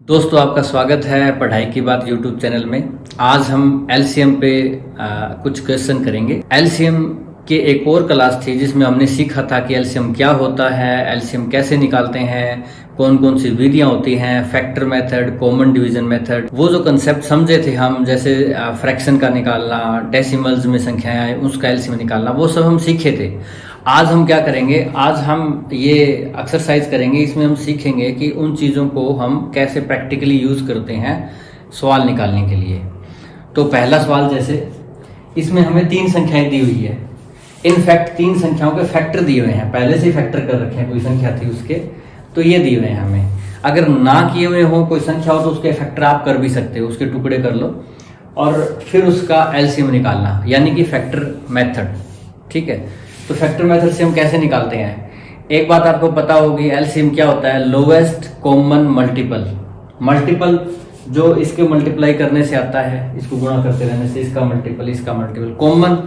दोस्तों आपका स्वागत है पढ़ाई की बात यूट्यूब चैनल में। आज हम एलसीएम पे कुछ क्वेश्चन करेंगे। एलसीएम के एक और क्लास थी जिसमें हमने सीखा था कि एलसीएम क्या होता है, एलसीएम कैसे निकालते हैं, कौन कौन सी विधियां होती हैं, factor method, common division method, वो जो कंसेप्ट समझे थे हम, जैसे फ्रैक्शन का निकालना, डेसिमल्स में संख्याएं उसका एलसीएम निकालना, वो सब हम सीखे थे। आज हम क्या करेंगे, आज हम ये एक्सरसाइज करेंगे। इसमें हम सीखेंगे कि उन चीज़ों को हम कैसे प्रैक्टिकली यूज़ करते हैं सवाल निकालने के लिए। तो पहला सवाल, जैसे इसमें हमें 3 संख्याएं दी हुई है। इनफैक्ट 3 संख्याओं के फैक्टर दिए हुए हैं, पहले से फैक्टर कर रखे हैं, कोई संख्या थी उसके, तो ये दिए हुए हैं हमें। अगर ना किए हुए हो कोई संख्या हो तो उसके फैक्टर आप कर भी सकते हो, उसके टुकड़े कर लो और फिर उसका एलसीएम निकालना, यानी कि फैक्टर मेथड। ठीक है, तो फैक्टर मेथड से हम कैसे निकालते हैं, एक बात आपको पता होगी, एलसीएम क्या होता है, लोवेस्ट कॉमन मल्टीपल। मल्टीपल जो इसके मल्टीप्लाई करने से आता है, इसको गुणा करते रहने से, इसका मल्टीपल, इसका मल्टीपल। कॉमन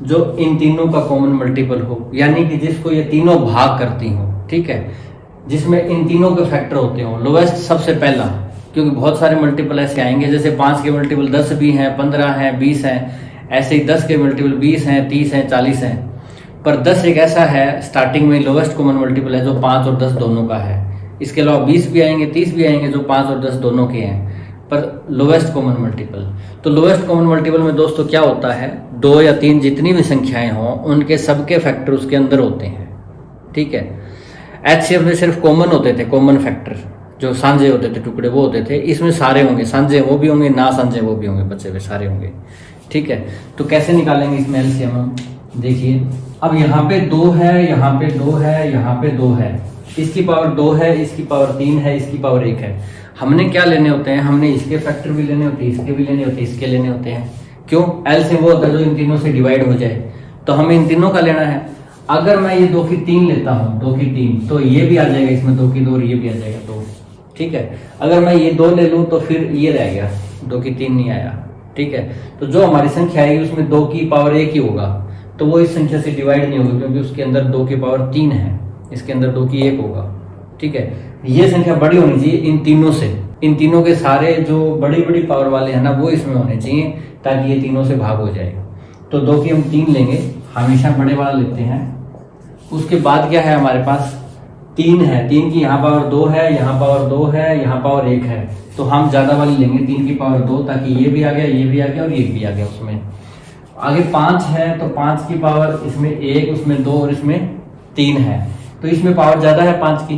जो इन तीनों का कॉमन मल्टीपल हो, यानी कि जिसको ये तीनों भाग करती हो। ठीक है, जिसमें इन तीनों के फैक्टर होते हो। लोवेस्ट सबसे पहला, क्योंकि बहुत सारे मल्टीपल ऐसे आएंगे, जैसे 5 के मल्टीपल 10 भी हैं, 15 हैं, 20 हैं, ऐसे ही 10 के मल्टीपल 20 हैं, 30 हैं, 40 हैं। पर 10 एक ऐसा है स्टार्टिंग में लोवेस्ट कॉमन मल्टीपल है जो 5 और 10 दोनों का है। इसके अलावा 20 भी आएंगे, 30 भी आएंगे जो 5 और 10 दोनों के हैं, पर लोवेस्ट कॉमन मल्टीपल। तो लोवेस्ट कॉमन मल्टीपल में दोस्तों क्या होता है, 2 या 3 जितनी भी संख्याएं हों उनके सबके फैक्टर उसके अंदर होते हैं। ठीक है, एचसीएफ में सिर्फ कॉमन होते थे, कॉमन फैक्टर जो साझे होते थे, टुकड़े वो होते थे। इसमें सारे होंगे, साझे वो भी होंगे, ना साझे वो भी होंगे, बचे हुए सारे होंगे। ठीक है, तो कैसे निकालेंगे इसमें एलसीएम हम, देखिए। अब यहाँ पे 2 है, यहाँ पे 2 है, यहाँ पे 2 है, इसकी पावर 2 है, इसकी पावर 3 है, इसकी पावर 1 है। हमने क्या लेने होते हैं, हमने इसके फैक्टर भी लेने होते हैं, इसके भी लेने होते हैं, इसके लेने होते हैं। क्यों, एलसीएम वो होता है जो इन तीनों से डिवाइड हो जाए, तो हमें इन तीनों का लेना है। अगर मैं ये 2 की 3 लेता हूँ, 2 की 3, तो ये भी आ जाएगा इसमें, 2 की 2 और ये भी आ जाएगा 2। ठीक है, अगर मैं ये 2 ले लूँ तो फिर ये रह गया, 2 की 3 नहीं आया। ठीक है, तो जो हमारी संख्या आएगी उसमें 2 की पावर 1 ही होगा, तो वो इस संख्या से डिवाइड नहीं होगी, क्योंकि उसके अंदर 2 की पावर 3 है, इसके अंदर 2 की 1 होगा। ठीक है, ये संख्या बड़ी होनी चाहिए इन तीनों से, इन तीनों के सारे जो बड़ी बड़ी पावर वाले हैं ना, वो इसमें होने चाहिए, ताकि ये तीनों से भाग हो जाए। तो 2 की हम 3 लेंगे, हमेशा बड़े वाला लेते हैं। उसके बाद क्या है हमारे पास, 3 है, 3 की यहाँ पावर 2 है, यहाँ पावर 2 है, यहाँ पावर 1 है, तो हम ज्यादा वाली लेंगे, 3 की पावर 2, ताकि ये भी आ गया, ये भी आ गया और ये भी आ गया उसमें। आगे 5 है, तो 5 की पावर इसमें 1, उसमें 2 और इसमें 3 है, तो इसमें पावर ज्यादा है 5 की।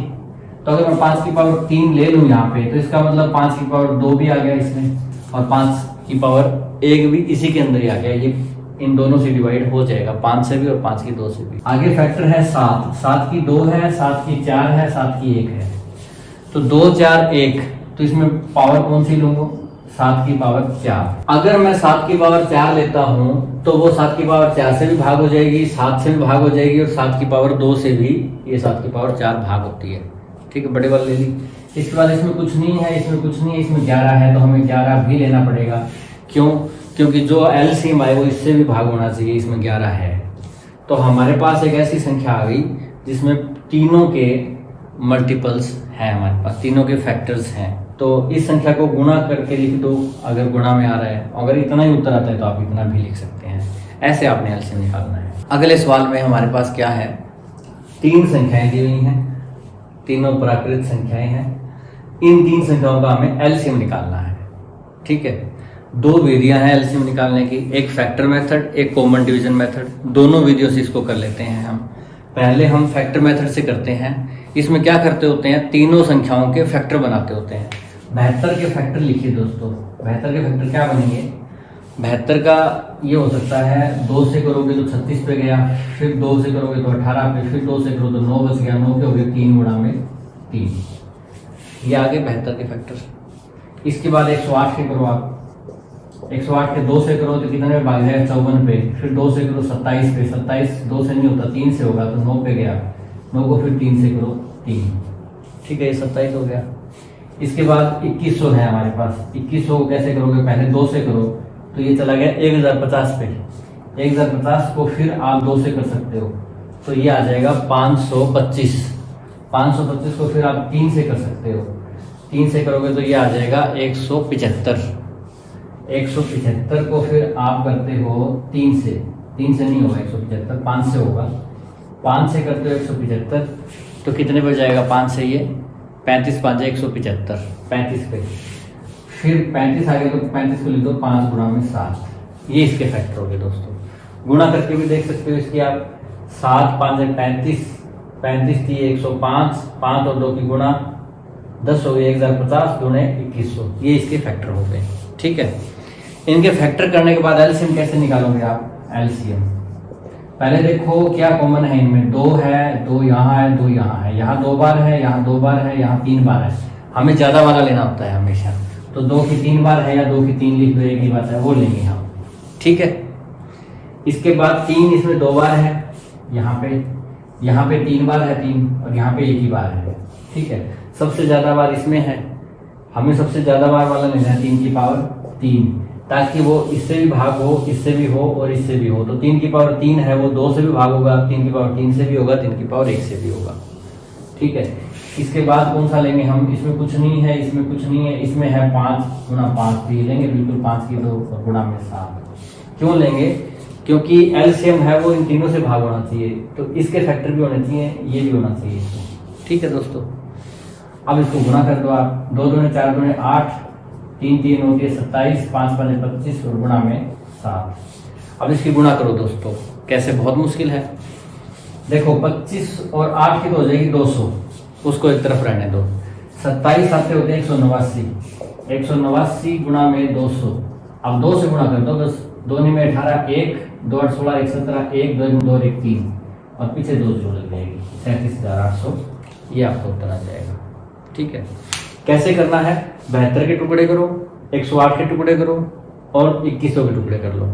तो अगर मैं 5 की पावर 3 ले लूँ यहाँ पे, तो इसका मतलब 5 की पावर 2 भी आ गया इसमें, और 5 की पावर 1 भी इसी के अंदर ही आ गया। ये इन दोनों से डिवाइड हो जाएगा, 5 से भी और 5 की 2 से भी। आगे फैक्टर है 7, 7 की 2 है, 7 की 4 है, 7 की 1 है, तो 2 4 1, तो इसमें पावर कौन सी लूंगा, 7 की पावर 4। अगर मैं 7 की पावर 4 लेता हूं तो वो 7 की पावर 4 से भी भाग हो जाएगी, 7 से भी भाग हो जाएगी, और 7 की पावर 2 से भी ये 7 की पावर 4 भाग होती है। ठीक है, बड़े वाले ले ली। इसके बाद इसमें कुछ नहीं है, इसमें कुछ नहीं है, इसमें 11 है, तो हमें 11 भी लेना पड़ेगा। क्यों, क्योंकि जो एलसीएम आए वो इससे भी भाग होना चाहिए, इसमें 11 है। तो हमारे पास एक ऐसी संख्या आ गई जिसमें तीनों के मल्टीपल्स हैं, हमारे पास तीनों के फैक्टर्स हैं। तो इस संख्या को गुणा करके लिख दो, अगर गुणा में आ रहा है, अगर इतना ही उत्तर आता है तो आप इतना भी लिख सकते हैं। ऐसे आपने एलसीएम निकालना है। अगले सवाल में हमारे पास क्या है, 3 संख्याएं दी हुई हैं, तीनों प्राकृत संख्याएं हैं। इन 3 संख्याओं का हमें एलसीएम निकालना है। ठीक है, 2 विधियां हैं एलसीएम निकालने की, एक फैक्टर मेथड, एक कॉमन डिवीजन मेथड। दोनों विधियों से इसको कर लेते हैं हम। पहले हम फैक्टर मेथड से करते हैं। इसमें क्या करते होते हैं, तीनों संख्याओं के फैक्टर बनाते होते हैं। 72 के फैक्टर लिखिए दोस्तों, 72 के फैक्टर क्या बनेंगे, 72 का ये हो सकता है, 2 से करोगे तो 36 पे गया, फिर 2 से करोगे तो 18 पे, फिर 2 से करो तो 9 बच गया, 9 के हो गए 3 गुणा में 3। ये आगे 72 के फैक्टर। इसके बाद 108 के करो आप, 108 के 2 से करो तो कितने में भाग जाएगा, 54 पे, फिर 2 से करो 27 पे, 27 2 से नहीं होता, 3 से होगा, तो 9 पे गया, 9 को फिर 3 से करो 3। ठीक है, ये 27 हो गया। इसके बाद 2100 है हमारे पास, 2100 को कैसे करोगे, पहले 2 से करो तो ये चला गया 1050 पे, 1050 को फिर आप 2 से कर सकते हो, तो ये आ जाएगा 525। 525 को फिर आप 3 से कर सकते हो, 3 से करोगे तो ये आ जाएगा 175। 175 को फिर आप करते हो 3 से नहीं होगा 175, 5 से होगा। 5 से करते हो 175 तो कितने पर जाएगा? 5 से ये 35 5 175, 35 पे फिर 35 आगे तो 35 को लिख दो 5 गुणा में 7। ये इसके फैक्टर हो गए दोस्तों। गुणा करके भी देख सकते हो इसकी आप। 7 5 35, 35 थी 105, 5 और 2 की गुणा 10 हो गई 1050 गुणे 2100। ये इसके फैक्टर हो गए। ठीक है, इनके फैक्टर करने के बाद एलसीएम कैसे निकालोगे आप? एलसीएम पहले देखो क्या कॉमन है इनमें। 2 है, 2 यहाँ है, 2 यहाँ है, यहाँ 2 बार है, यहाँ 2 बार है, यहाँ 3 बार है। हमें ज्यादा वाला लेना होता है हमेशा, तो 2 की 3 बार है या 2 की 3 लिख दो, एक ही बात है, वो लेंगे हम। ठीक है, इसके बाद 3 इसमें 2 बार है, यहाँ पे 3 बार है 3, और यहाँ पे एक ही बार है। ठीक है, सबसे ज्यादा बार इसमें है, हमें सबसे ज्यादा बार वाला लेना है 3 की पावर 3, ताकि वो इससे भी भाग हो, इससे भी हो और इससे भी हो। तो 3 की पावर 3 है, वो 2 से भी भाग होगा, 3 की पावर 3 से भी होगा, 3 की पावर 1 से भी होगा। ठीक है, इसके बाद कौन सा लेंगे हम? इसमें कुछ नहीं है, इसमें कुछ नहीं है, इसमें है 5 गुणा 5 भी लेंगे, बिल्कुल 5 की 2 गुणा में 7। क्यों लेंगे? क्योंकि एलसीएम है वो इन तीनों से भाग होना चाहिए, तो इसके फैक्टर भी होने चाहिए, ये भी होना चाहिए इसको। ठीक है दोस्तों, अब इसको गुणा कर दो आप। 2 दूने 4 दूने 8, 3 3 होती है 27, 5 5 25 और गुणा में 7। अब इसकी गुणा करो दोस्तों। कैसे? बहुत मुश्किल है। देखो 25 और 8 की तो हो जाएगी 200, उसको एक तरफ रहने दो। 27 आते होते हैं 189, 189 गुणा में 200। अब 2 से गुणा कर दो बस। 2 में 18, 1 2 8 16 1 17, 1 2 2 1 3 और पीछे 2 0 लग जाएगी, 37,800। ये आपका उत्तर आ जाएगा। ठीक है, कैसे करना है? 72 के टुकड़े करो, 108 के टुकड़े करो और 2100 के टुकड़े कर लो।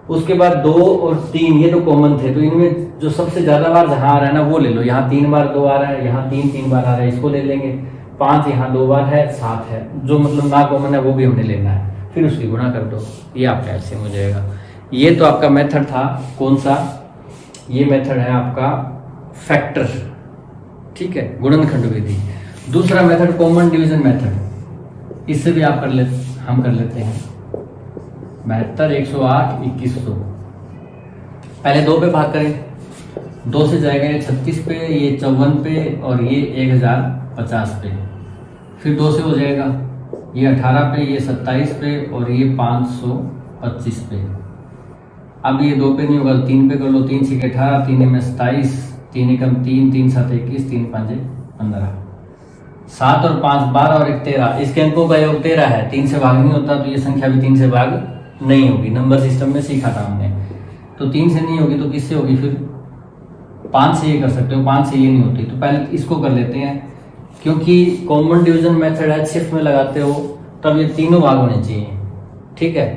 उसके बाद 2 और 3 ये तो कॉमन थे, तो इनमें जो सबसे ज्यादा बार जहां आ रहा है ना वो ले लो। यहाँ 3 बार 2 आ रहा है, यहाँ 3 बार आ रहा है, इसको ले लेंगे। 5 यहाँ 2 बार है, 7 है, जो मतलब ना कॉमन है वो भी हमने लेना है, फिर उसकी गुणा कर दो। ये आपका एलसीएम हो जाएगा। ये तो आपका मेथड था, कौन सा? ये मेथड है आपका फैक्टर। ठीक है, गुणनखंड विधि। दूसरा मेथड कॉमन डिवीजन मेथड, इससे भी आप हम कर लेते हैं। 72 108 2100। पहले 2 पे भाग करें, 2 से जाएगा ये 36 पे, ये 54 पे और ये 1050 पे। फिर 2 से हो जाएगा ये 18 पे, ये 27 पे और ये 525 पे। अब ये 2 पे नहीं होगा, 3 पे कर लो। 3 6 18, 3 में 27, 3 एकम 3, 3 7 21, 3 5 15, 7 और 5 12 और 1 13। इसके अंकों का योग 13 है, 3 से भाग नहीं होता, तो ये संख्या भी 3 से भाग नहीं होगी। नंबर सिस्टम में सीखा था हमने। तो 3 से नहीं होगी तो किससे होगी? फिर 5 से ये कर सकते हो, 5 से ये नहीं होती। तो पहले इसको कर लेते हैं, क्योंकि कॉमन डिवीजन मेथड है, शिफ्ट में लगाते हो तब ये तीनों भाग होने चाहिए। ठीक है,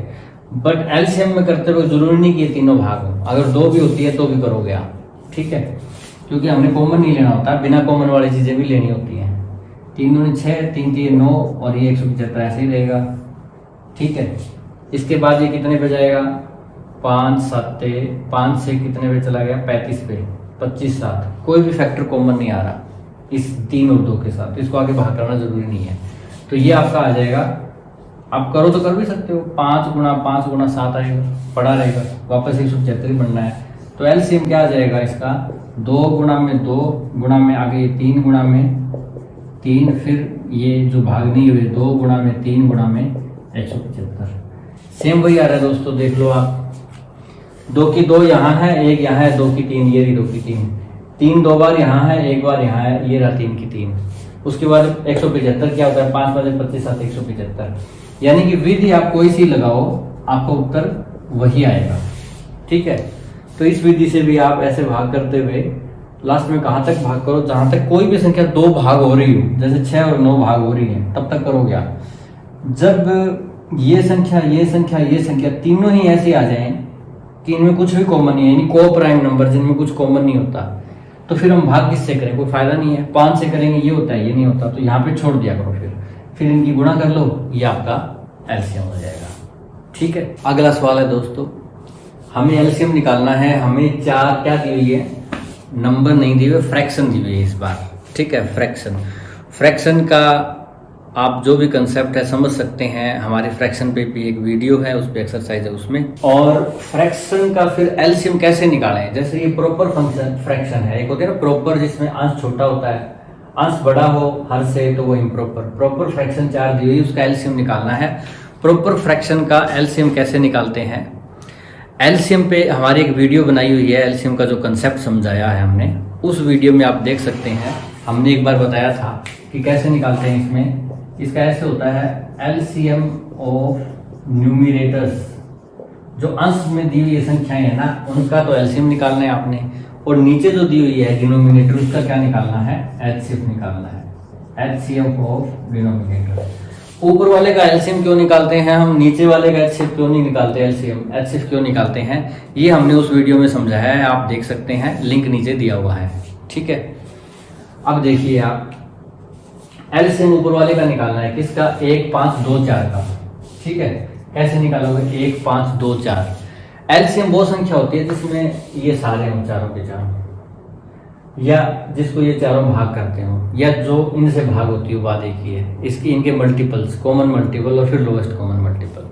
बट एलसीएम में करते हुए जरूरी नहीं कि ये तीनों भाग हो, अगर 2 भी होती है तो भी करोगे आप। ठीक है, क्योंकि हमने कॉमन नहीं लेना होता, बिना कॉमन वाली चीजें भी लेनी होती हैं। 3 दूनी 6, 3 3 9 और ये 175 ऐसे ही रहेगा। ठीक है, इसके बाद ये कितने पे जाएगा? 5 7 5 से कितने पे चला गया? 35 पे, 25 7। कोई भी फैक्टर कॉमन नहीं आ रहा इस 3 और 2 के साथ, तो इसको आगे भाग करना जरूरी नहीं है। तो ये आपका आ जाएगा। आप करो तो कर भी सकते हो, 5 गुणा 5 गुणा 7 आएगा, पड़ा रहेगा, वापस 175 बनना है। तो एलसीएम क्या आ जाएगा इसका? 2 गुणा में 2 गुणा में आगे 3 गुणा में 3, फिर ये जो भाग नहीं हुए 2 गुणा में 3 गुणा में 175। सेम वही आ रहा है दोस्तों, देख लो आप। 2 की 2 यहाँ है, 1 यहाँ है, 2 की 3, ये रही 2 की 3, 3 2 बार यहाँ है, 1 बार यहाँ है, ये रहा 3 की 3। उसके बाद 175 क्या होता है? 5 5 25 7 175। यानी कि विधि आप कोई सी लगाओ आपको उत्तर वही आएगा। ठीक है, तो इस विधि से भी आप ऐसे भाग करते हुए लास्ट में कहाँ तक भाग करो? जहां तक कोई भी संख्या 2 भाग हो रही हो, जैसे 6 और 9 भाग हो रही है, तब तक करोगे आप। जब ये संख्या ये संख्या ये संख्या तीनों ही ऐसी आ जाएं कि इनमें कुछ भी कॉमन नहीं है, यानी को प्राइम नंबर जिनमें कुछ कॉमन नहीं होता, तो फिर हम भाग किससे करें? कोई फायदा नहीं है। 5 से करेंगे ये होता है, ये नहीं होता, तो यहाँ पे छोड़ दिया करो। फिर इनकी गुणा कर लो, ये आपका एलसीएम हो जाएगा। ठीक है, अगला सवाल है दोस्तों, हमें एलसीएम निकालना है। हमें 4 क्या दी हुई है? नंबर नहीं दी हुई, फ्रैक्शन दी हुई है इस बार। ठीक है, फ्रैक्शन का आप जो भी कंसेप्ट है समझ सकते हैं। हमारे फ्रैक्शन पे भी एक वीडियो है, उस पर एक्सरसाइज है उसमें। और फ्रैक्शन का फिर एलसीएम कैसे निकालें, जैसे ये प्रॉपर फंक्शन फ्रैक्शन है, एक होती है ना प्रॉपर जिसमें अंश छोटा होता है, अंश बड़ा हो हर से तो वो इम्प्रॉपर। प्रॉपर फ्रैक्शन 4 दी हुई, उसका एलसीएम निकालना है। प्रॉपर फ्रैक्शन का एलसीएम कैसे निकालते हैं, एलसीएम पे हमारी एक वीडियो बनाई हुई है, एलसीएम का जो कंसेप्ट समझाया है हमने, उस वीडियो में आप देख सकते हैं। हमने एक बार बताया था कि कैसे निकालते हैं इसमें। इसका ऐसे होता है एलसीएम ऑफ न्यूमिरेटर्स, जो अंश में दी हुई संख्याएं है ना, उनका तो एलसीएम निकालना है आपने, और नीचे जो दी हुई है डिनोमिनेटर, उसका क्या निकालना है, एचसीएफ निकालना है, एचसीएफ ऑफ डिनोमिनेटर। ऊपर वाले का एलसीएम क्यों निकालते हैं हम, नीचे वाले का एचसीएफ क्यों नहीं निकालते, एलसीएम एचसीएफ क्यों निकालते हैं, ये हमने उस वीडियो में समझाया है, आप देख सकते हैं, लिंक नीचे दिया हुआ है। ठीक है, अब देखिए आप एलसीएम ऊपर वाले का निकालना है, किसका, 1 5 2 4 का। ठीक है, कैसे निकालोगे, 1 5 2 4। एलसीएम वो संख्या होती है जिसमें ये सारे हों, चारों के चारों, या जिसको ये चारों भाग करते हो, या जो इनसे भाग होती है बात एक ही है, इसकी इनके मल्टीपल्स, कॉमन मल्टीपल और फिर लोएस्ट कॉमन मल्टीपल।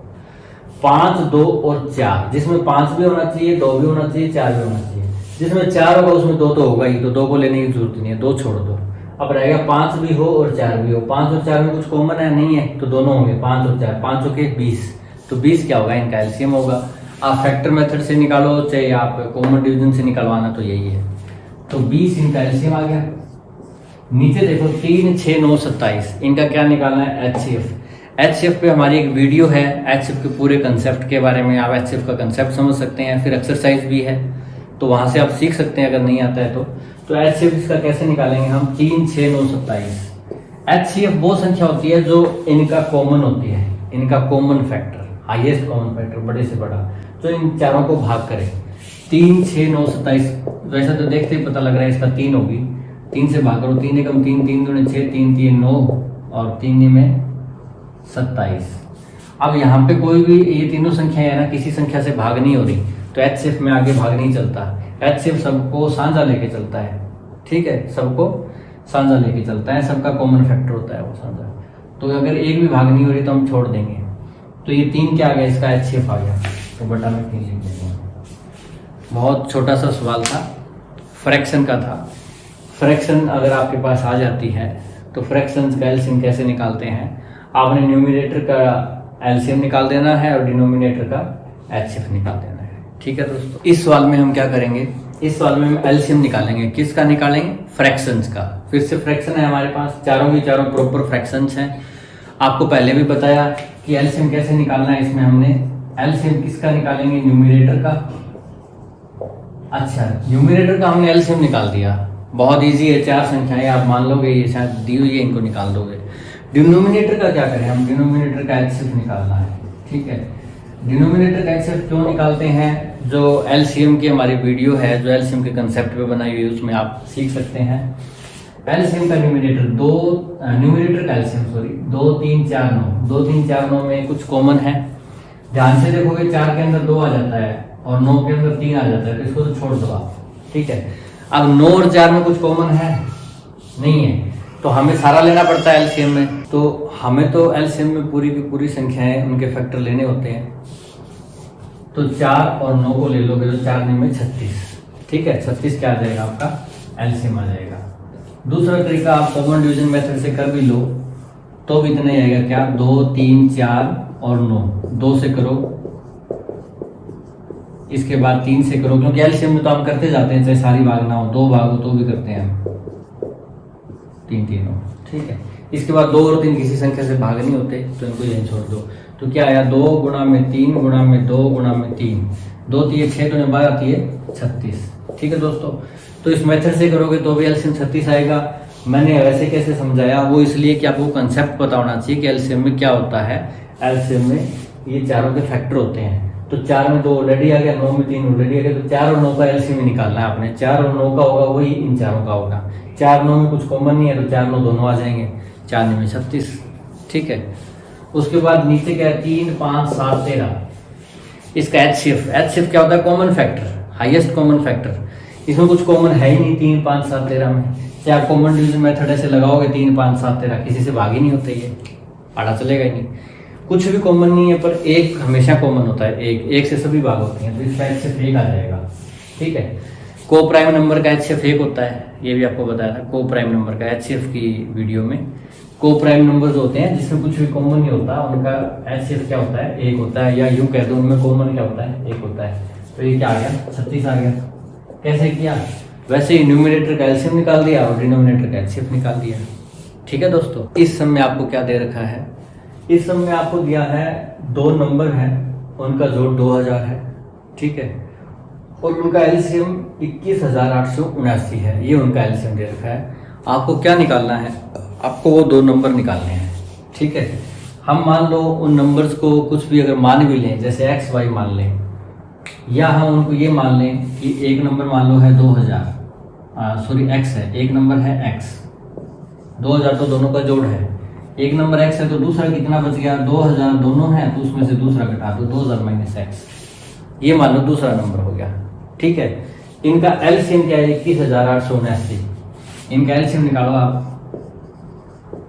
5 2 और 4, जिसमें 5 भी होना चाहिए, 2 भी होना चाहिए, 4 भी होना चाहिए। जिसमें 4 होगा उसमें 2 तो होगा ही, तो 2 को लेने की जरूरत नहीं है, 2 छोड़ दो। अब रहेगा 5 भी हो और 4 भी हो। 5 और 4 में कुछ कॉमन है नहीं है, तो दोनों होंगे 5 और 4, 5 हो के 20, तो 20 क्या होगा, इनका एलसीएम होगा। आप फैक्टर मेथड से निकालो चाहे आप कॉमन डिवीजन से निकलवाना, तो यही है। तो 20 इनका एलसीएम आ गया। नीचे देखो 3 6 9 27, इनका क्या निकालना है, एचसीएफ। एचसीएफ पे हमारी एक वीडियो है एचसीएफ के पूरे कंसेप्ट के बारे में, आप एचसीएफ का कंसेप्ट समझ सकते हैं, फिर एक्सरसाइज भी है, तो वहां से आप सीख सकते हैं अगर नहीं आता है तो एचसीएफ इसका कैसे निकालेंगे हम, 3 6 9 27। एचसीएफ वो संख्या होती है जो इनका कॉमन होती है, इनका common factor, highest common factor, बड़े से बड़ा, जो इन चारों को भाग करे। 3 6 9 27, वैसे तो देखते ही पता लग रहा है इसका 3 होगी, 3 से भाग करो, 3 एकम 3, 3 दूनी 6, 3 3 9 और 3 में 27। अब यहाँ पे कोई भी ये तीनों संख्या है ना, किसी संख्या से भाग नहीं हो रही, तो एचसीएफ में आगे भाग नहीं चलता। एचसीएफ सबको साझा लेके चलता है। ठीक है, सबको साझा लेके चलता है, सबका कॉमन फैक्टर होता है वो साझा। तो अगर एक भी भाग नहीं हो रही तो हम छोड़ देंगे। तो ये 3 क्या आ गया, इसका एचसीएफ आ गया, तो बटा में 3 लिख देंगे। बहुत छोटा सा सवाल था, फ्रैक्शन का था। फ्रैक्शन अगर आपके पास आ जाती है तो फ्रैक्शन का एलसीएम कैसे निकालते हैं, आपने न्यूमिनेटर का एलसीएम निकाल देना है और डिनोमिनेटर का एचसीएफ निकाल देना है। ठीक है दोस्तों, इस सवाल में हम क्या करेंगे, इस सवाल में हम एलसीएम निकालेंगे। किसका निकालेंगे, फ्रैक्शंस का। फिर से फ्रैक्शन है हमारे पास, चारों की चारों प्रॉपर फ्रैक्शंस हैं। आपको पहले भी बताया कि एलसीएम कैसे निकालना है। इसमें हमने एलसीएम किसका निकालेंगे, न्यूमिनेटर का। अच्छा, न्यूमिनेटर का हमने एलसीएम निकाल दिया, बहुत इजी है, 4 संख्याएं आप मान लोगे, ये शायद दी हुई है, इनको निकाल दोगे। डिनोमिनेटर का क्या करें हम, डिनोमिनेटर का एचसीएफ निकालना है। ठीक है, डिनोमिनेटर का एचसीएफ क्यों निकालते हैं, जो एलसीएम की हमारी वीडियो है, जो एलसीएम के कंसेप्ट पे बनाई हुई है, उसमें आप सीख सकते हैं। एलसीएम का न्यूमिनेटर न्यूमिनेटर का एलसीएम 2 3 4 9, 2 3 4 9 में कुछ कॉमन है, ध्यान से देखोगे 4 के अंदर 2 आ जाता है और 9 के अंदर 3 आ जाता है, तो इसको तो छोड़ दो आप। ठीक है, अब 9 और 4 में कुछ कॉमन है नहीं है, तो हमें सारा लेना पड़ता है एलसीएम में। तो हमें तो एलसीएम में पूरी की पूरी संख्याएं, उनके फैक्टर लेने होते हैं। तो 4 और 9 को ले लोगे तो 4 में 36। ठीक है, 36 क्या आ जाएगा, आपका एलसीएम आ जाएगा। दूसरा तरीका आप कॉमन डिवीजन मेथड से कर भी लो तो भी इतना ही आएगा, क्या, 2 3 4 और 9, 2 से करो, इसके बाद 3 से करो, क्योंकि एलसीएम में तो हम करते जाते हैं, चाहे सारी भाग ना हो, 2 भाग हो तो भी करते हैं हम, 3 3 हो। ठीक है, इसके बाद 2 और 3 किसी संख्या से भाग नहीं होते, तो इनको यहीं छोड़ दो। तो क्या आया, 2 गुणा में 3 गुणा में 2 गुणा में 3, 2 3 6 तो 12 आती है 36। ठीक है दोस्तों, तो इस मेथड से करोगे तो भी एलसीएम 36 आएगा। मैंने वैसे कैसे समझाया, वो इसलिए कि आपको कंसेप्ट पता होना चाहिए कि एलसीएम में क्या होता है। एलसीएम में ये चारों के फैक्टर होते हैं, तो 4 में 2 ऑलरेडी आ गया, 9 में 3 ऑलरेडी आ गया, तो 4 और 9 का एलसीएम निकालना है आपने। 4 और 9 का होगा वही इन चारों का होगा। 4 9 में कुछ कॉमन नहीं है, तो 4 9 दोनों आ जाएंगे, 4 में 36। ठीक है, उसके बाद नीचे क्या है, 3 5 7 13, इसका एचसीएफ क्या होता है, common factor, highest common factor. इसमें कुछ कॉमन है ही नहीं 3 5 7 13 में, चाहे आप कॉमन डिवीजन मेथड ऐसे लगाओगे 3 5 7 13, किसी से भाग ही नहीं होते, ये पढ़ा चलेगा ही नहीं। कुछ भी कॉमन नहीं है, पर एक हमेशा कॉमन होता है, एक से सभी भाग होते हैं, तो इसका HCF 1 आ जाएगा। ठीक है, को प्राइम नंबर का HCF 1 होता है, ये भी आपको बताया था को प्राइम नंबर का HCF की वीडियो में। को प्राइम नंबर्स होते हैं जिसमें कुछ भी कॉमन नहीं होता, उनका HCF क्या होता है, 1 होता है, या यूं कह दो उनमें कॉमन क्या होता है, 1 होता है। तो ये क्या आ गया, 36 आ गया। कैसे किया, वैसे ही न्यूमरेटर का एलसीएम निकाल दिया और डिनोमिनेटर का HCF निकाल दिया। ठीक है दोस्तों, इस सम में आपको क्या दे रखा है, इस सम में आपको दिया है 2 नंबर है, उनका जोड़ 2000 है। ठीक है, और उनका एलसीएम 21,879 है, ये उनका एलसीएम दे रखा है। आपको क्या निकालना है, आपको वो 2 नंबर निकालने हैं। ठीक है, हम मान लो उन नंबर्स को कुछ भी अगर मान भी लें, जैसे एक्स वाई मान लें, या हम उनको ये मान लें कि एक नंबर मान लो है 2000, सॉरी एक्स है, एक नंबर है एक्स, 2000 तो दोनों का जोड़ है, एक नंबर एक्स है तो दूसरा कितना बच गया, 2000 दोनों है तो उसमें से दूसरा घटा दो, 2000 माइनस एक्स, ये मान लो दूसरा नंबर हो गया। ठीक है, इनका एलसीएम क्या है, 21,879, इनका एलसीएम निकालो आप।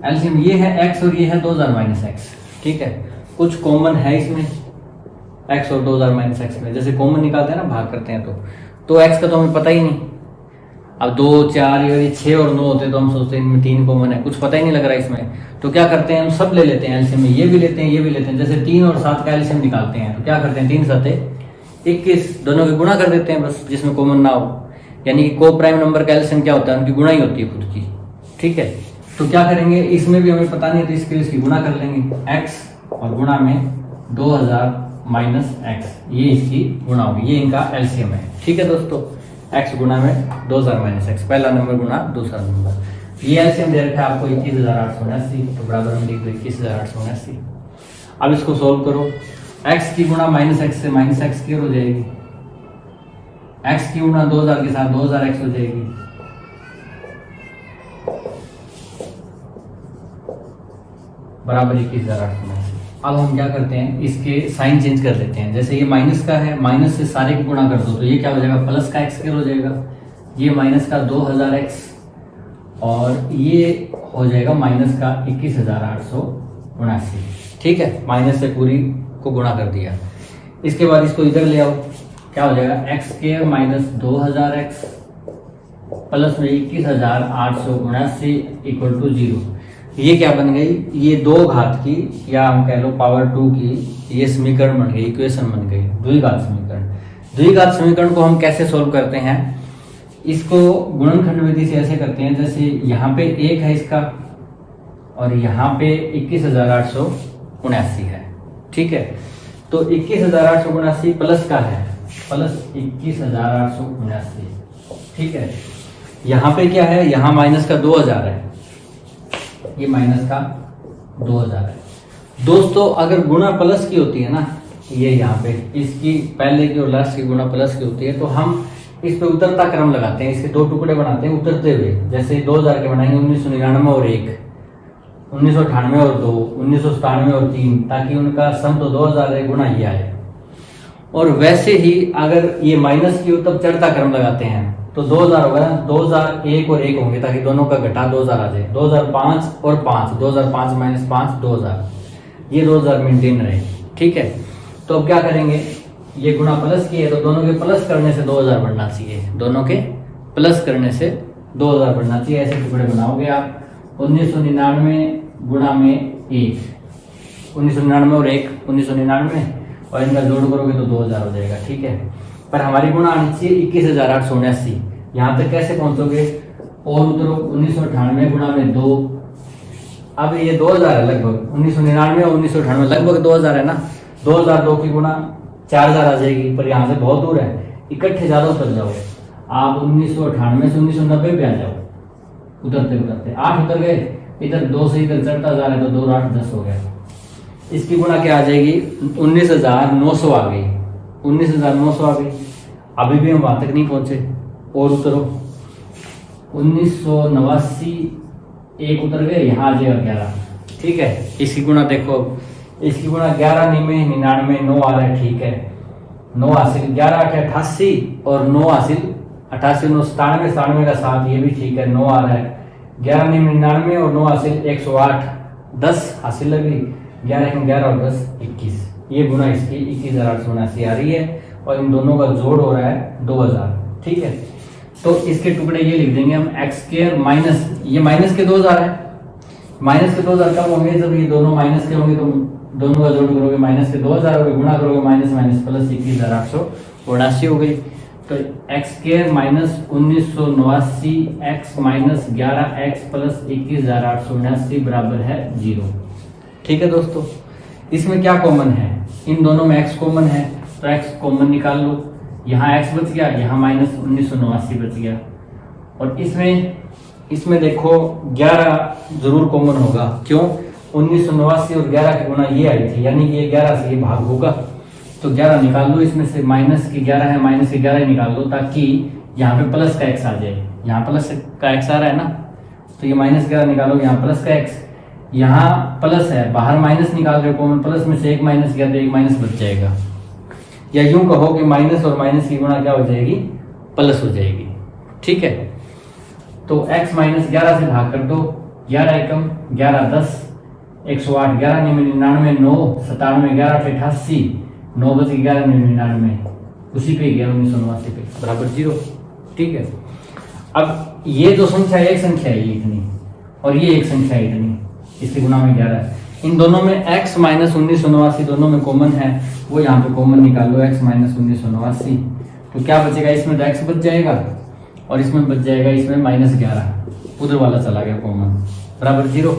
एलसीएम ये है एक्स और ये है 2000 माइनस एक्स। ठीक है, कुछ कॉमन है इसमें एक्स और 2000 माइनस एक्स में, जैसे कॉमन निकालते हैं ना, भाग करते हैं तो एक्स का तो हमें पता ही नहीं। अब 2 4 ये 6 और 9 होते तो हम सोचते हैं इनमें 3 कॉमन है, कुछ पता ही नहीं लग रहा इसमें, तो क्या करते हैं हम सब ले लेते हैं एलसीएम में, ये भी लेते हैं ये भी लेते हैं। जैसे 3 और 7 का एलसीएम निकालते हैं तो क्या करते हैं, 3 7 21, दोनों की गुणा कर देते हैं बस, जिसमें कॉमन ना हो। यानी कि को प्राइम नंबर का एलसीएम क्या होता है, उनकी गुणा ही होती है खुद की। ठीक है, तो क्या करेंगे, इसमें भी हमें पता नहीं है तो इसके लिए इसकी गुणा कर लेंगे, एक्स और गुणा में 2000 माइनस एक्स, ये इसकी गुणा होगी, ये इनका एलसीएम है। ठीक है दोस्तों, एक्स गुणा में 2000 माइनस एक्स, पहला नंबर गुणा दूसरा नंबर, ये एलसीएम दे रखा है आपको 21,879, तो बराबर हम लिख दो 21,879। अब इसको सोल्व करो, एक्स की गुणा माइनस एक्स से माइनस एक्स की हो जाएगी, एक्स की गुणा 2000 के साथ 2000 एक्स हो जाएगी, बराबर 21,879। अब हम क्या करते हैं, इसके साइन चेंज कर लेते हैं। जैसे ये माइनस का है, माइनस से सारे को गुणा कर दो तो ये क्या हो जाएगा, प्लस का एक्स स्क्वायर हो जाएगा, ये माइनस का 2000 एक्स और ये हो जाएगा माइनस का 21,879। ठीक है, माइनस से पूरी को गुणा कर दिया। इसके बाद इसको इधर ले आओ, क्या हो जाएगा, x square minus 2000 x plus में 21,879 इक्वल टू 0। ये क्या बन गई, ये 2 घात की या हम कह लो पावर 2 की ये समीकरण बन गई, इक्वेशन बन गई, द्विघात समीकरण। द्विघात समीकरण को हम कैसे सोल्व करते हैं, इसको गुणनखंड विधि से ऐसे करते हैं, जैसे यहाँ पे 1 है इसका और यहाँ पे 21,879 है। ठीक है, तो 21,879 प्लस का है, प्लस 21,879। ठीक है, यहाँ पे क्या है, यहाँ माइनस का 2000 है, ये माइनस का 2000 है। दोस्तों अगर गुणा प्लस की होती है ना, ये यहाँ पे इसकी पहले की और लास्ट की गुणा प्लस की होती है, तो हम इस पे उतरता क्रम लगाते हैं, इसके 2 टुकड़े बनाते हैं उतरते हुए। जैसे 2000 के बनाएंगे 1999 और 1, 1998 और 2, 1997 और 3, ताकि उनका सम तो 2000 है, गुणा ये आए। और वैसे ही अगर ये माइनस की हो तब चढ़ता क्रम लगाते हैं, तो 2000 होगा, 2000 1 और 1 होंगे ताकि दोनों का घटा 2000 आ जाए, 2005 और 5, 2005 माइनस 5 2000, ये 2000 मेंटेन रहे। ठीक है, तो अब क्या करेंगे, ये गुणा प्लस की है तो दोनों के प्लस करने से 2000 बढ़ना चाहिए, दोनों के प्लस करने से 2000 बढ़ना चाहिए। ऐसे टुकड़े बनाओगे आप, 1999 गुणा में 1, 1999 और 1, 1999 और इनका जोड़ करोगे तो 2000 हो जाएगा। ठीक है, पर हमारी गुणा आनी चाहिए 21,879। यहाँ तक कैसे पहुंचोगे, और उतरो 1998 गुणा में 2, अब ये 2000 है लगभग, 1999 और 1998 लगभग 2000 है ना, 2002 की गुणा 4000 आ जाएगी, पर यहाँ से बहुत दूर है, इकट्ठे ज्यादा उतर जाओ आप, 1998 से 1990 पे आ जाओ, उतरते उतरते 8 उतर गए, इधर 2 से इधर चढ़ता जा रहा है तो 2 8 10 हो गया। इसकी गुणा क्या आ जाएगी, 19,900 आ गई, 19,900 आ गई। अभी भी हम वहां तक नहीं पहुंचे, और उतरो 1989 1 उतर गए, यहाँ आ जाएगा 11। ठीक है, इसकी गुणा देखो, इसकी गुणा 11 में 99 9 आ रहा है। ठीक है, 9 हासिल 11 8 88 और 9 हासिल 88 9 97, 97 का 7 ये भी ठीक है, 9 आ रहा है, 11 9 99 और 9 हासिल 108, 10 हासिल लगी, 11 11 और 10 21, ये गुना इसकी 21,879 आ रही है और इन दोनों का जोड़ हो रहा है 2000। ठीक है, तो इसके टुकड़े ये लिख देंगे हम x² माइनस, ये माइनस के 2000 है, माइनस के 2000 कब होंगे, जब ये दोनों माइनस के होंगे तो दोनों का जोड़ करोगे माइनस के 2000 हो गए, गुणा करोगे माइनस माइनस प्लस 21,879 हो गई। तो x² minus 1989 x minus 11x plus 21,879 बराबर है 0। ठीक है दोस्तों, इसमें क्या कॉमन है, इन दोनों में x कॉमन है तो x कॉमन निकाल लो, यहाँ x बच गया, यहाँ माइनस 1989 बच गया, और इसमें देखो 11 जरूर कॉमन होगा, क्यों, 1989 और 11 की गुणा ये आई थी, यानी कि ये 11 से ये भाग होगा, तो 11 निकाल लो, इसमें से माइनस की 11 है, माइनस की 11 ही निकाल लो, ताकि यहाँ पे प्लस का x आ जाए, यहाँ प्लस का x आ रहा है ना, तो ये माइनस 11 निकालो, यहाँ प्लस का x, यहाँ प्लस है, बाहर माइनस निकाल रहे हो कॉमन, प्लस में से एक माइनस किया तो एक माइनस बच जाएगा, या यूं कहो कि माइनस और माइनस की गुणा क्या हो जाएगी, प्लस हो जाएगी। ठीक है, तो x माइनस 11 से भाग कर दो, 11 एकम 11 10, 108 11 99 9 97 11 88 9 बच 11 99, उसी पे गया 1989 पे बराबर 0। ठीक है, अब ये जो संख्या एक संख्या है ये इतनी, और ये एक संख्या है इतनी, इसके गुणा में 11 है, इन दोनों में x माइनस 1989 दोनों में कॉमन है, वो यहाँ पे कॉमन निकालो, x माइनस 1989, तो क्या बचेगा, इसमें तो x बच जाएगा और इसमें बच जाएगा, इसमें माइनस 11 उधर वाला चला गया कॉमन, बराबर 0।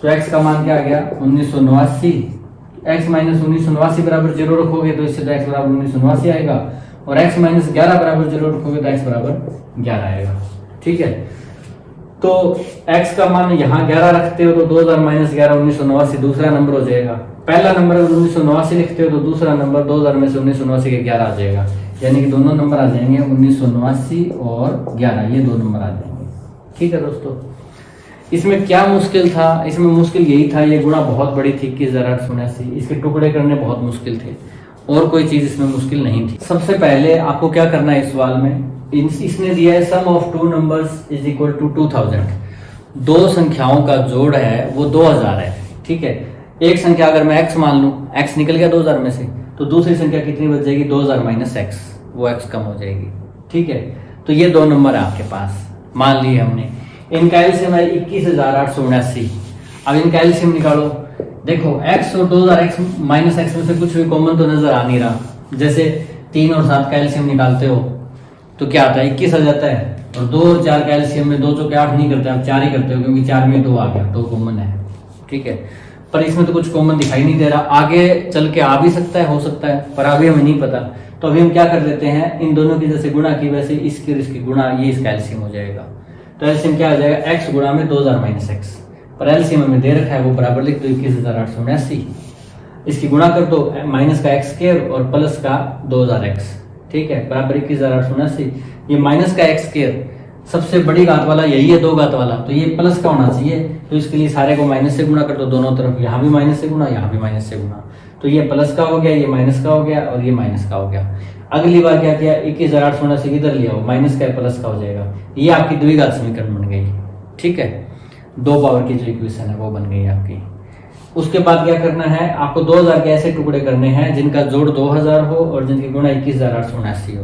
तो x का मान क्या आ गया 1989, x माइनस 1989 बराबर 0 रखोगे तो इससे तो x बराबर 1989 आएगा, और x माइनस 11 बराबर 0 रखोगे तो x बराबर 11 आएगा। ठीक है, तो x का मान यहाँ 11 रखते हो तो 2000 माइनस 11 1989 दूसरा नंबर हो जाएगा, पहला नंबर 1989 लिखते हो तो दूसरा नंबर 2000 में से 1989 के 11 आ जाएगा, यानी कि दोनों नंबर आ जाएंगे 1989 और 11, ये दो नंबर आ जाएंगे। ठीक है दोस्तों, इसमें क्या मुश्किल था, इसमें मुश्किल यही था, ये गुणा बहुत बड़ी थी 21,879, इसके टुकड़े करने बहुत मुश्किल थे, और कोई चीज इसमें मुश्किल नहीं थी। सबसे पहले आपको क्या करना है इस सवाल में, इसने दिया है sum of two numbers is equal to 2000, दो संख्याओं का जोड़ है वो 2000 है। ठीक है, एक संख्या अगर मैं x मान लूं, x निकल गया 2000 में से, तो दूसरी संख्या कितनी बच जाएगी 2000 माइनस x, वो x कम हो जाएगी। ठीक है, तो ये दो नंबर है आपके पास, मान लिए हमने, इनका एलसीएम है 21,879। अब इनका एलसीएम निकालो, देखो x और 2000 x माइनस x में से कुछ भी कॉमन तो नजर आ नहीं रहा, जैसे 3 और 7 का एलसीएम निकालते हो तो क्या आता है 21 आ जाता है, और 2 और 4 का एलसीएम में 2 चौके 8 नहीं करते, आप 4 ही करते हो, क्योंकि 4 में 2 आ गया, 2 कॉमन है। ठीक है, पर इसमें तो कुछ कॉमन दिखाई नहीं दे रहा, आगे चल के आ भी सकता है, हो सकता है, पर अभी हमें नहीं पता, तो अभी हम क्या कर लेते हैं, इन दोनों की जैसे गुणा की वैसे इसकी और इसकी गुणा, ये इसका एलसीएम हो जाएगा, तो एलसीएम क्या आ जाएगा x गुणा में 2000 माइनस x, पर एलसीएम हमें दे रखा है वो बराबर लिख दो 21,879, इसकी गुणा कर दो माइनस का x² और प्लस का 2000x। ठीक है, बराबर 21,879, ये माइनस का x² सबसे बड़ी घात वाला यही है, 2 घात वाला, तो ये प्लस का होना चाहिए, तो इसके लिए सारे को माइनस से गुणा कर दो दोनों तरफ, यहाँ भी माइनस से गुणा, यहाँ भी माइनस से गुणा, तो ये प्लस का हो गया, ये माइनस का हो गया और ये माइनस का हो गया। अगली बार क्या किया, 21,879 इधर लिया हो, माइनस का प्लस का हो जाएगा, ये आपकी द्विघात समीकरण बन गई। ठीक है, 2 पावर की जो इक्वेशन है वो बन गई आपकी। उसके बाद क्या करना है, आपको 2000 के ऐसे टुकड़े करने हैं जिनका जोड़ 2000 हो और जिनकी गुणा 21,879 हो।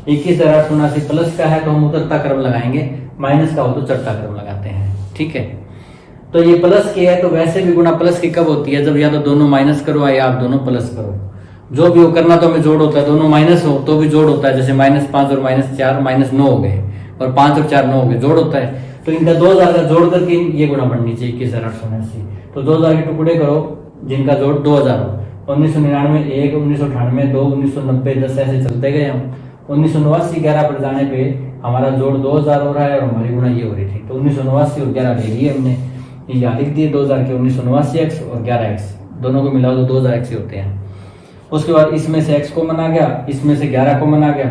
21,879 प्लस का है तो हम उतरता क्रम लगाएंगे, माइनस का हो तो चढ़ता क्रम लगाते हैं। ठीक है, तो ये प्लस की है, तो वैसे भी गुणा प्लस की कब होती है, जब या तो दोनों माइनस करो या आप दोनों प्लस करो, जो भी हो करना तो हमें जोड़ होता है, दोनों माइनस हो तो भी जोड़ होता है, जैसे -5 और -4 -9 हो गए, और 5 और 4 9 हो गए, जोड़ होता है, तो इनका 2000 का जोड़ करके ये गुणा बननी चाहिए 21,879। तो 2000 के टुकड़े करो जिनका जोड़ 2000 हो, 1999 1, 1998 2, 1990 10, ऐसे चलते गए हम। 1989 11 पर जाने पे हमारा जोड़ 2000 हो रहा है और हमारी गुणा ये हो रही थी, तो 1989 और 11 ले लिए हमने, ये लिख दिए 2000 के 1989x और 11x, दोनों को मिलाओ तो 2000x ही होते हैं। उसके बाद इसमें से x कॉमन आ गया, इसमें से 11 कॉमन आ गया,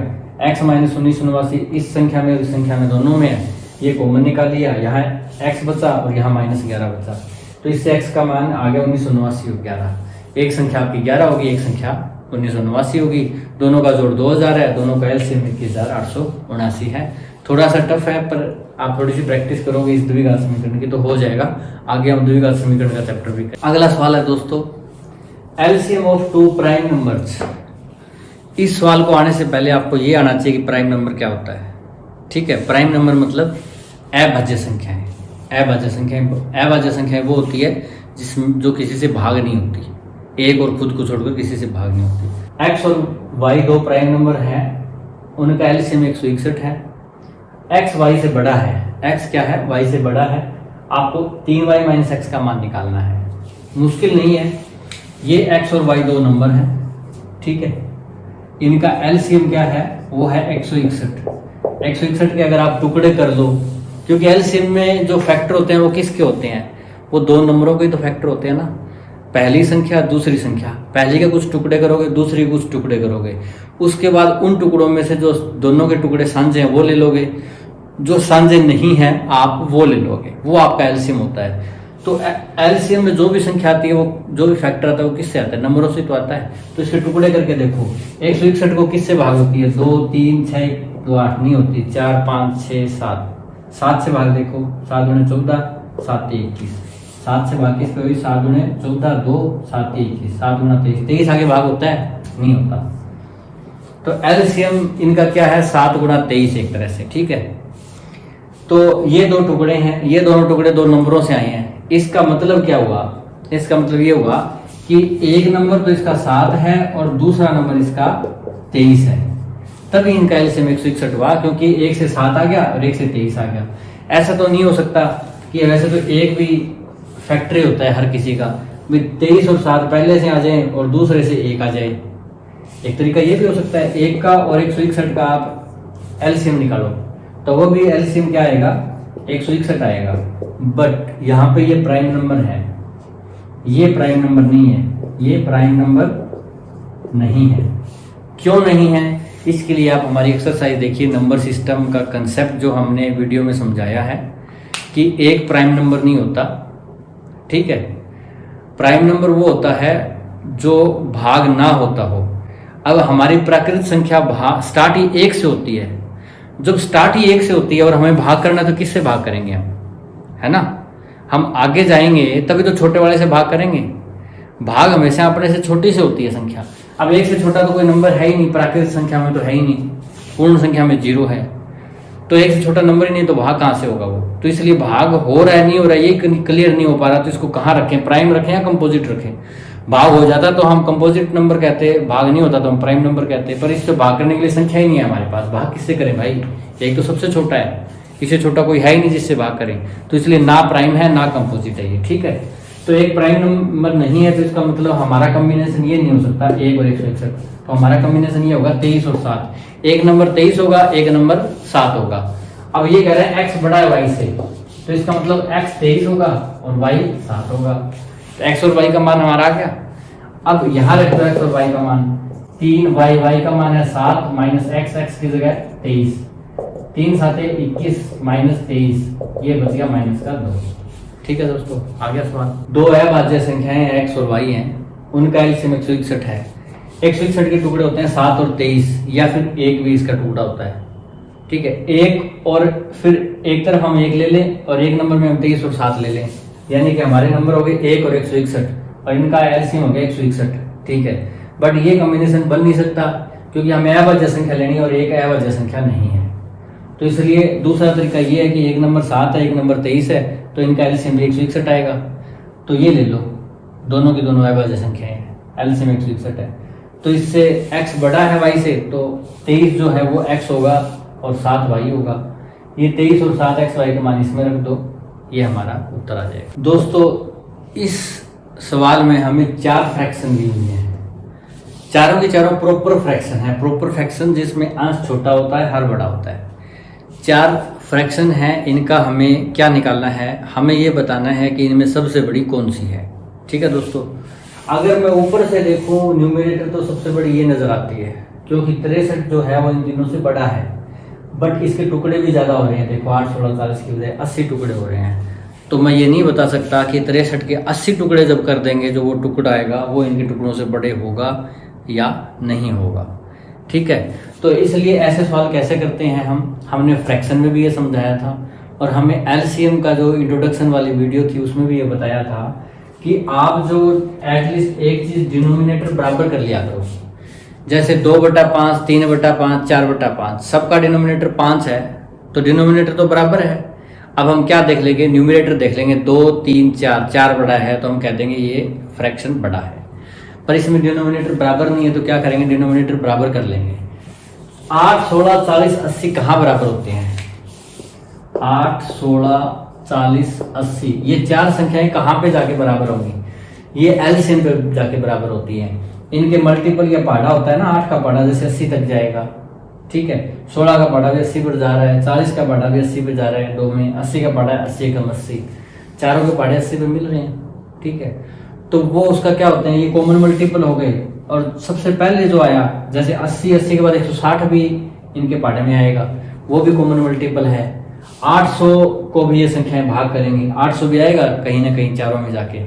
x माइनस 1989 इस संख्या में और इस संख्या में दोनों में है, ये कॉमन निकाल लिया, यहाँ x बचा और यहाँ -11 बचा, तो इससे x का मान आ गया 1989 और 11, एक संख्या आपकी 11 होगी, एक संख्या 1989 होगी। दोनों का जोड़ 2000 है, दोनों का एलसीएम 21,879 है। थोड़ा सा टफ है पर आप थोड़ी सी प्रैक्टिस करोगे इस द्विघात समीकरण की तो हो जाएगा। आगे हम द्विघात समीकरण का चैप्टर भी करें। अगला सवाल है दोस्तों, LCM of two prime numbers. इस सवाल को आने से पहले आपको ये आना चाहिए कि प्राइम नंबर क्या होता है। ठीक है, प्राइम नंबर मतलब अभाज्य संख्याएं। अभाज्य संख्याएं वो होती है जिसमें जो किसी से भाग नहीं होती, एक और खुद को छोड़कर किसी से भाग नहीं होती। एक्स और वाई दो प्राइम नंबर हैं, उनका एलसीएम 161 है। एक्स वाई से बड़ा है, एक्स क्या है, वाई से बड़ा है। आपको 3y माइनस एक्स का मान निकालना है, मुश्किल नहीं है। ये एक्स और वाई दो नंबर हैं, ठीक है। इनका एलसीएम क्या है, वो है 161। 161 के अगर आप टुकड़े कर लो, क्योंकि एलसीएम में जो फैक्टर होते हैं वो किसके होते हैं, वो दो नंबरों के तो फैक्टर होते हैं ना, पहली संख्या दूसरी संख्या। पहली के कुछ टुकड़े करोगे, दूसरी के कुछ टुकड़े करोगे, उसके बाद उन टुकड़ों में से जो दोनों के टुकड़े साझे हैं वो ले लोगे, जो साझे नहीं है आप वो ले लोगे, वो आपका एलसीएम होता है। तो एलसीएम में जो भी संख्या आती है, वो जो भी फैक्टर आता है वो किससे आता है, नंबरों से तो आता है। तो इसके टुकड़े करके देखो, 161 को किससे भाग होती है, 2 3 6 2 8 नहीं होती, 4 5 6 7 7 से भाग देखो, 7 दूने 14 7 21, 7 से भाग किस पे हुई, 7 दूने 14 2 7 21, 7 दूना 23, 23 आगे भाग होता है, नहीं होता। तो एलसीएम इनका क्या है, 7 गुणा 23 एक तरह से, ठीक है। तो ये दो टुकड़े हैं, ये दोनों टुकड़े दो नंबरों से आए हैं। इसका मतलब क्या हुआ, इसका मतलब ये हुआ कि एक नंबर तो इसका 7 है और दूसरा नंबर इसका 23 है, तभी इनका एलसीएम 161 हुआ, क्योंकि एक से 7 आ गया और एक से 23 आ गया। ऐसा तो नहीं हो सकता कि वैसे तो एक भी फैक्टर होता है हर किसी का, 23 और 7 पहले से आ जाए और दूसरे से 1 आ जाए। एक तरीका ये भी हो सकता है, 1 का और 161 का आप एलसीएम निकालो तो वो भी एलसीएम क्या आएगा, 161 आएगा। बट यहाँ पे ये प्राइम नंबर है, ये प्राइम नंबर नहीं है, ये प्राइम नंबर नहीं है। क्यों नहीं है, इसके लिए आप हमारी एक्सरसाइज देखिए। नंबर सिस्टम का कंसेप्ट जो हमने वीडियो में समझाया है कि एक प्राइम नंबर नहीं होता, ठीक है। प्राइम नंबर वो होता है जो भाग ना होता हो। अब हमारी प्राकृतिक संख्या स्टार्ट ही 1 से होती है। जब स्टार्ट ही 1 से होती है और हमें भाग करना तो किससे भाग करेंगे हम, है ना। हम आगे जाएंगे तभी तो छोटे वाले से भाग करेंगे। भाग हमेशा अपने से छोटी से होती है संख्या। अब 1 से छोटा तो कोई नंबर है ही नहीं, प्राकृतिक संख्या में तो है ही नहीं, पूर्ण संख्या में 0 है, तो 1 से छोटा नंबर ही नहीं, तो भाग कहाँ से होगा वो। तो इसलिए भाग हो रहा है नहीं हो रहा है ये क्लियर नहीं हो पा रहा, तो इसको कहाँ रखें, प्राइम रखें या कंपोजिट रखें। भाग हो जाता तो हम कंपोजिट नंबर कहते, भाग नहीं होता तो हम प्राइम नंबर कहते, पर इससे भाग करने के लिए संख्या ही नहीं है हमारे पास। भाग किससे करें भाई, एक तो सबसे छोटा है, इससे छोटा कोई है ही नहीं जिससे भाग करें, तो इसलिए ना प्राइम है ना कंपोजिट है ये, ठीक है। तो एक प्राइम नंबर नहीं है, तो इसका मतलब हमारा कॉम्बिनेशन ये नहीं हो सकता 1 और 161, तो हमारा कॉम्बिनेशन ये होगा 23 और 7। एक नंबर 23 होगा, एक नंबर 7 होगा। अब ये कह रहे हैं x बड़ा है y से, तो इसका मतलब x 23 होगा और y 7 होगा। तो x और y का मान हमारा आ गया। अब यहाँ रख दो x और y का मान, 3y, y का मान है 7 माइनस x की जगह 23, 3 7 21 माइनस 23, ये बच गया माइनस का 2। ठीक है दोस्तों, आ गया सवाल। दो अभाज्य संख्याएं x और y हैं, उनका एलसीएम 161 है। 161 के टुकड़े होते हैं 7 और 23, या फिर एक भी इसका टुकड़ा होता है, ठीक है। एक और फिर एक तरफ हम 1 ले लें और एक नंबर में हम 23 और 7 ले लें, यानी कि हमारे नंबर हो गए 1 और 161 और इनका एलसीएम हो गया 161, ठीक है। बट ये कॉम्बिनेशन बन नहीं सकता क्योंकि हमें अभाज्य संख्या लेनी है और एक अभाज्य संख्या नहीं है। तो इसलिए दूसरा तरीका ये है कि एक नंबर 7 है, एक नंबर 23 है, तो इनका एलसीएम 161 आएगा। तो ये ले लो, दोनों की दोनों अभाज्य संख्याएं हैं, एलसीएम 161 है। तो इससे x बड़ा है y से, तो 23 जो है वो x होगा और 7 y होगा। ये 23 और 7 x y का मान इसमें रख दो, ये हमारा उत्तर आ जाएगा। दोस्तों इस सवाल में हमें 4 फ्रैक्शन दी हुई हैं, चारों के चारों प्रॉपर फ्रैक्शन है। प्रॉपर फ्रैक्शन जिसमें अंश छोटा होता है, हर बड़ा होता है। 4 फ्रैक्शन हैं, इनका हमें क्या निकालना है, हमें ये बताना है कि इनमें सबसे बड़ी कौन सी है, ठीक है दोस्तों। अगर मैं ऊपर से देखूं न्यूमरेटर तो सबसे बड़ी ये नजर आती है, क्योंकि 63 जो है वो इन तीनों से बड़ा है, बट इसके टुकड़े भी ज्यादा हो रहे हैं। देखो 8 16 40 की बजाय 80 टुकड़े हो रहे हैं। तो मैं ये नहीं बता सकता कि 63 के 80 टुकड़े जब कर देंगे जो वो टुकड़ा आएगा वो इनके टुकड़ों से बड़े होगा या नहीं होगा। ठीक है, तो इसलिए ऐसे सवाल कैसे करते हैं हमने फ्रैक्शन में भी ये समझाया था, और हमें एलसीएम का जो इंट्रोडक्शन वाली वीडियो थी उसमें भी ये बताया था कि आप जो एटलीस्ट एक चीज डिनोमिनेटर बराबर कर लिया करो। जैसे 2/5, 3/5, 4/5, सबका डिनोमिनेटर 5 है तो डिनोमिनेटर तो बराबर है। अब हम क्या देख लेंगे, न्यूमिनेटर देख लेंगे, 2, 3, 4, 4 बड़ा है तो हम कह देंगे ये फ्रैक्शन बड़ा है। पर इसमें डिनोमिनेटर बराबर नहीं है तो क्या करेंगे, डिनोमिनेटर बराबर कर लेंगे। 8, 16, 40, 80 कहाँ बराबर होते हैं? 8, 16, 40, 80 ये चार संख्याएं कहाँ पे जाके बराबर होंगी? ये एलसीएम पे जाके बराबर होती हैं। इनके मल्टीपल या पहाड़ा होता है ना, 8 का पहाड़ा जैसे 80 तक जाएगा। ठीक है, 16 का पहाड़ा भी 80 पर जा रहा है, 40 का पहाड़ा भी 80 पर जा रहा है, 2 में 80 का पहाड़ा 80 कम 80, चारों के पहाड़े 80 पे मिल रहे हैं। ठीक है, तो वो उसका क्या होते हैं, ये कॉमन मल्टीपल हो गए। और सबसे पहले जो आया जैसे 80 के बाद 160 भी इनके पहाड़े में आएगा, वो भी कॉमन मल्टीपल है। 800 को भी ये संख्याएं भाग करेंगी, 800 भी आएगा कहीं ना कहीं चारों में जाके,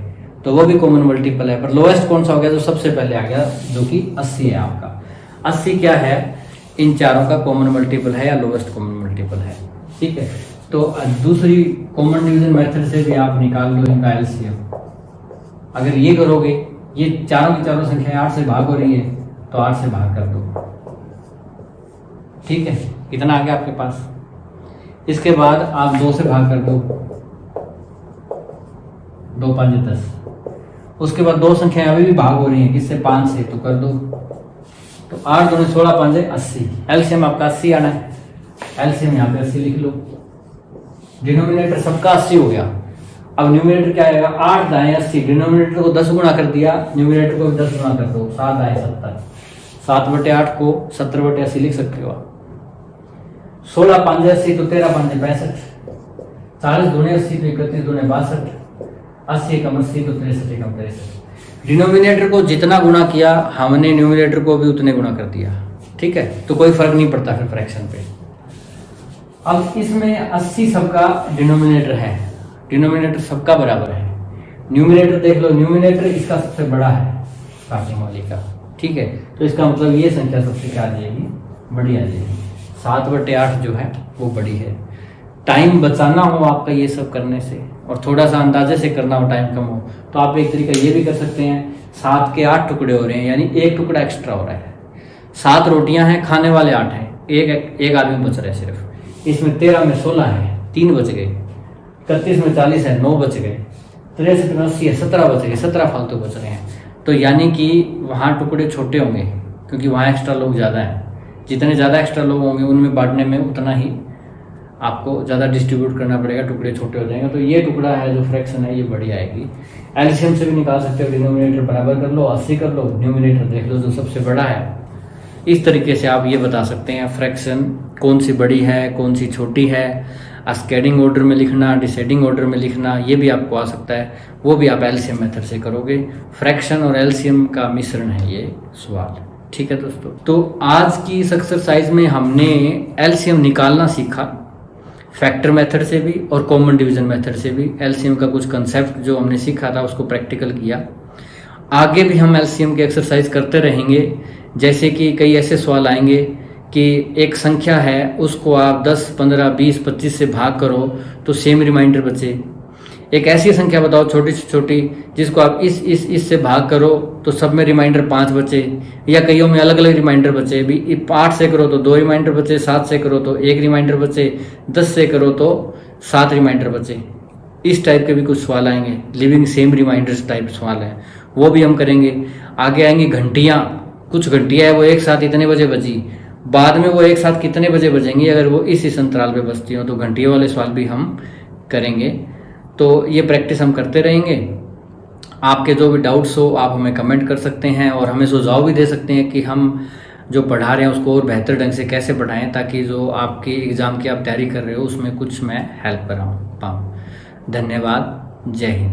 तो वो भी कॉमन मल्टीपल है। पर लोएस्ट कौन सा हो गया, जो सबसे पहले आ गया, जो कि 80 है आपका। 80 क्या है, इन चारों का कॉमन मल्टीपल है या लोएस्ट कॉमन मल्टीपल है। ठीक है, तो दूसरी कॉमन डिवीजन मेथड से भी आप निकाल लो इनका एलसीएम। अगर ये करोगे, ये चारों की चारों संख्याएं 8 से भाग हो रही है तो 8 से भाग कर दो। ठीक है, इतना आ गया आपके पास। इसके बाद आप 2 से भाग कर दो, 2 5 10। उसके बाद 2 संख्याएं अभी भी भाग हो रही हैं, किससे? 5 से, तो कर दो। तो 8 दूनी 16, 5 80। एलसीएम आपका 80 आना है, एलसीएम यहाँ पे 80 लिख लो। डिनोमिनेटर सबका 80 हो गया। अब न्यूमिनेटर क्या आएगा, 8 दाएं 80, डिनोमिनेटर को 10 गुना कर दिया, न्यूमिनेटर को 10 गुना कर दो, 7 दाएं 70। 7/8 को 70/80 लिख सकते हो आप। 16 5 80 तो 13 5 65। 40 दूनी 80 तो 31 दूनी 62। 80 कम 80 तो 63 कम 63। डिनोमिनेटर को जितना गुणा किया हमने न्यूमिनेटर को भी उतने गुणा कर दिया। ठीक है, तो कोई फर्क नहीं पड़ता फिर फ्रैक्शन पे। अब इसमें 80 सबका डिनोमिनेटर है, डिनोमिनेटर सबका बराबर है। न्यूमिनेटर देख लो, न्यूमिनेटर इसका सबसे बड़ा है स्टार्टिंग वाली का। ठीक है, तो इसका मतलब ये संख्या सबसे क्या आ जाएगी, बड़ी आ जाएगी। 7/8 जो है वो बड़ी है। टाइम बचाना हो आपका ये सब करने से, और थोड़ा सा अंदाजे से करना हो, टाइम कम हो, तो आप एक तरीका ये भी कर सकते हैं। 7 के 8 टुकड़े हो रहे हैं, यानी एक टुकड़ा एक्स्ट्रा हो रहा है। 7 रोटियां हैं, खाने वाले 8 हैं, एक आदमी बच रहा है सिर्फ। इसमें 13 में 16 है, 3 बच गए। 31 में 40 है, 9 बच गए। 63 में 80 है, 17 बच गए, 17 फालतू बच रहे हैं। तो यानी कि वहाँ टुकड़े छोटे होंगे क्योंकि वहाँ एक्स्ट्रा लोग ज़्यादा हैं। जितने ज़्यादा एक्स्ट्रा लोग होंगे उनमें बांटने में उतना ही आपको ज़्यादा डिस्ट्रीब्यूट करना पड़ेगा, टुकड़े छोटे हो जाएंगे। तो ये टुकड़ा है जो फ्रैक्शन है ये बड़ी आएगी। एलसीएम से भी निकाल सकते हो, डिनोमिनेटर बराबर कर लो, 80 कर लो, न्यूमिनेटर देख लो जो सबसे बड़ा है। इस तरीके से आप ये बता सकते हैं फ्रैक्शन कौन सी बड़ी है, कौन सी छोटी है। अस्केडिंग ऑर्डर में लिखना, डिसेंडिंग ऑर्डर में लिखना, ये भी आपको आ सकता है, वो भी आप एलसीएम मेथड से करोगे। फ्रैक्शन और एलसीएम का मिश्रण है ये सवाल। ठीक है दोस्तों, तो आज की इस एक्सरसाइज में हमने एलसीएम निकालना सीखा, फैक्टर मेथड से भी और कॉमन डिवीजन मेथड से भी। एलसीएम का कुछ कंसेप्ट जो हमने सीखा था उसको प्रैक्टिकल किया। आगे भी हम एलसीएम की एक्सरसाइज करते रहेंगे। जैसे कि कई ऐसे सवाल आएंगे कि एक संख्या है उसको आप 10, 15, 20, 25 से भाग करो तो सेम रिमाइंडर बचे। एक ऐसी संख्या बताओ छोटी से छोटी जिसको आप इस से भाग करो तो सब में रिमाइंडर 5 बचे, या कईयों में अलग अलग रिमाइंडर बचे। भी 8 से करो तो 2 रिमाइंडर बचे, 7 से करो तो 1 रिमाइंडर बचे, 10 से करो तो 7 रिमाइंडर बचे। इस टाइप के भी कुछ सवाल आएंगे, लिविंग सेम रिमाइंडर्स टाइप सवाल हैं, वो भी हम करेंगे। आगे आएंगी घंटियाँ, कुछ घंटियाँ है वो एक साथ इतने बजे बजी, बाद में वो एक साथ कितने बजे बजेंगी अगर वो इस अंतराल पे बजती हो, तो घंटियों वाले सवाल भी हम करेंगे। तो ये प्रैक्टिस हम करते रहेंगे। आपके जो भी डाउट्स हो आप हमें कमेंट कर सकते हैं और हमें सुझाव भी दे सकते हैं कि हम जो पढ़ा रहे हैं उसको और बेहतर ढंग से कैसे पढ़ाएं, ताकि जो आपकी एग्ज़ाम की आप तैयारी कर रहे हो उसमें कुछ मैं हेल्प कर पाऊँ। धन्यवाद, जय हिंद।